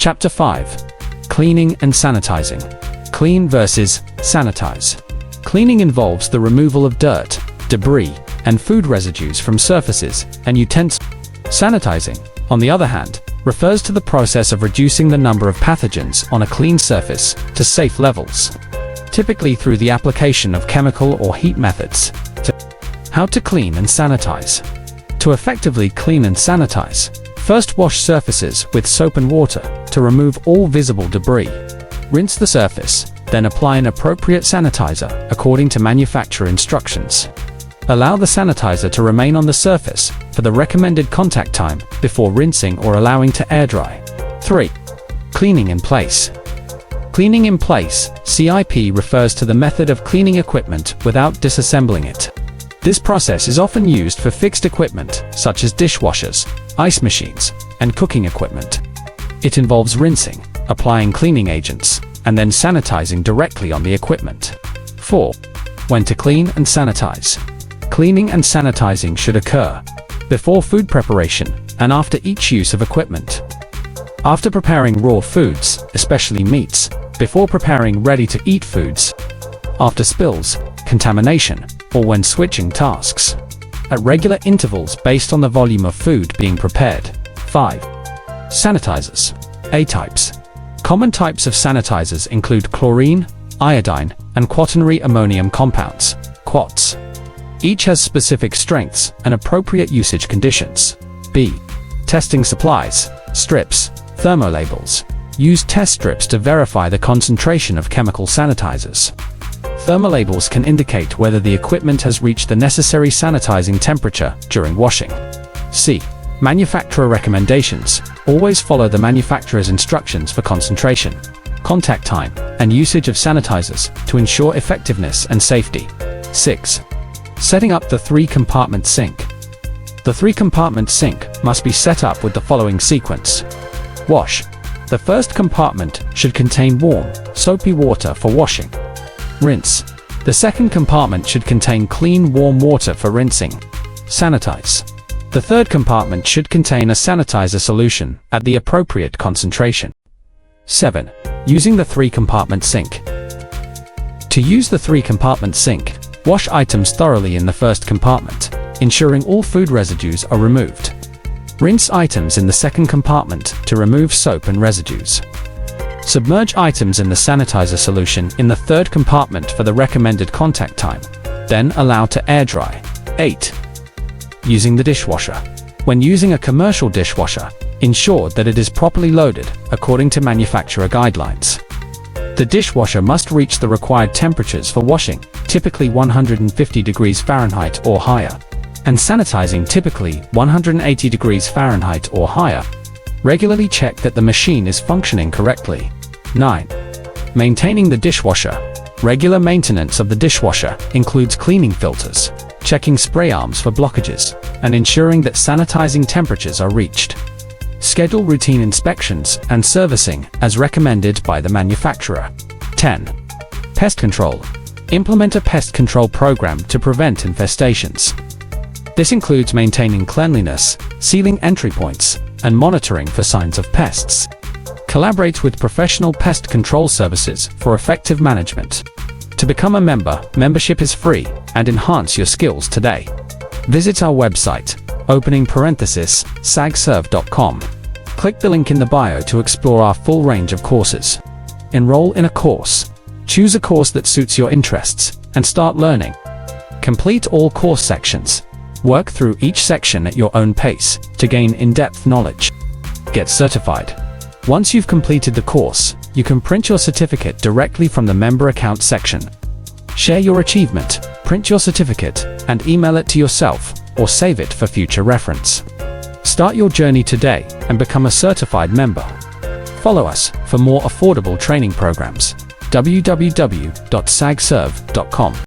Chapter 5. Cleaning and sanitizing. Clean versus sanitize. Cleaning involves the removal of dirt, debris, and food residues from surfaces and utensils. Sanitizing, on the other hand, refers to the process of reducing the number of pathogens on a clean surface to safe levels, typically through the application of chemical or heat methods. How to clean and sanitize. To effectively clean and sanitize, first wash surfaces with soap and water to remove all visible debris. Rinse the surface, then apply an appropriate sanitizer according to manufacturer instructions. Allow the sanitizer to remain on the surface for the recommended contact time before rinsing or allowing to air dry. 3. Cleaning in place. Cleaning in place, CIP, refers to the method of cleaning equipment without disassembling it. This process is often used for fixed equipment such as dishwashers, ice machines, and cooking equipment. It involves rinsing, applying cleaning agents, and then sanitizing directly on the equipment. 4. When to clean and sanitize. Cleaning and sanitizing should occur before food preparation and after each use of equipment. After preparing raw foods, especially meats, before preparing ready-to-eat foods, after spills, contamination, or when switching tasks. At regular intervals based on the volume of food being prepared. 5. Sanitizers. A types. Common types of sanitizers include chlorine, iodine, and quaternary ammonium compounds, QUATs. Each has specific strengths and appropriate usage conditions. B. Testing supplies. Strips, thermolabels. Use test strips to verify the concentration of chemical sanitizers. Thermolabels can indicate whether the equipment has reached the necessary sanitizing temperature during washing. C. Manufacturer recommendations. Always follow the manufacturer's instructions for concentration, contact time, and usage of sanitizers to ensure effectiveness and safety. 6. Setting up the 3-compartment sink. The 3-compartment sink must be set up with the following sequence. Wash. The first compartment should contain warm, soapy water for washing. Rinse. The second compartment should contain clean, warm water for rinsing. Sanitize. The third compartment should contain a sanitizer solution at the appropriate concentration. 7. Using the 3-compartment sink. To use the 3-compartment sink, wash items thoroughly in the first compartment, ensuring all food residues are removed. Rinse items in the second compartment to remove soap and residues. Submerge items in the sanitizer solution in the third compartment for the recommended contact time, then allow to air dry. 8. Using the dishwasher. When using a commercial dishwasher, ensure that it is properly loaded according to manufacturer guidelines. The dishwasher must reach the required temperatures for washing, typically 150 degrees Fahrenheit or higher, and sanitizing, typically 180 degrees Fahrenheit or higher. Regularly check that the machine is functioning correctly. 9. Maintaining the dishwasher. Regular maintenance of the dishwasher includes cleaning filters, checking spray arms for blockages, and ensuring that sanitizing temperatures are reached. Schedule routine inspections and servicing as recommended by the manufacturer. 10. Pest control. Implement a pest control program to prevent infestations. This includes maintaining cleanliness, sealing entry points, and monitoring for signs of pests. Collaborate with professional pest control services for effective management. To become a member, membership is free, and enhance your skills today. Visit our website, sagserve.com. Click the link in the bio to explore our full range of courses. Enroll in a course. Choose a course that suits your interests, and start learning. Complete all course sections. Work through each section at your own pace to gain in-depth knowledge. Get certified. Once you've completed the course, you can print your certificate directly from the member account section. Share your achievement, print your certificate, and email it to yourself, or save it for future reference. Start your journey today and become a certified member. Follow us for more affordable training programs. www.sagserve.com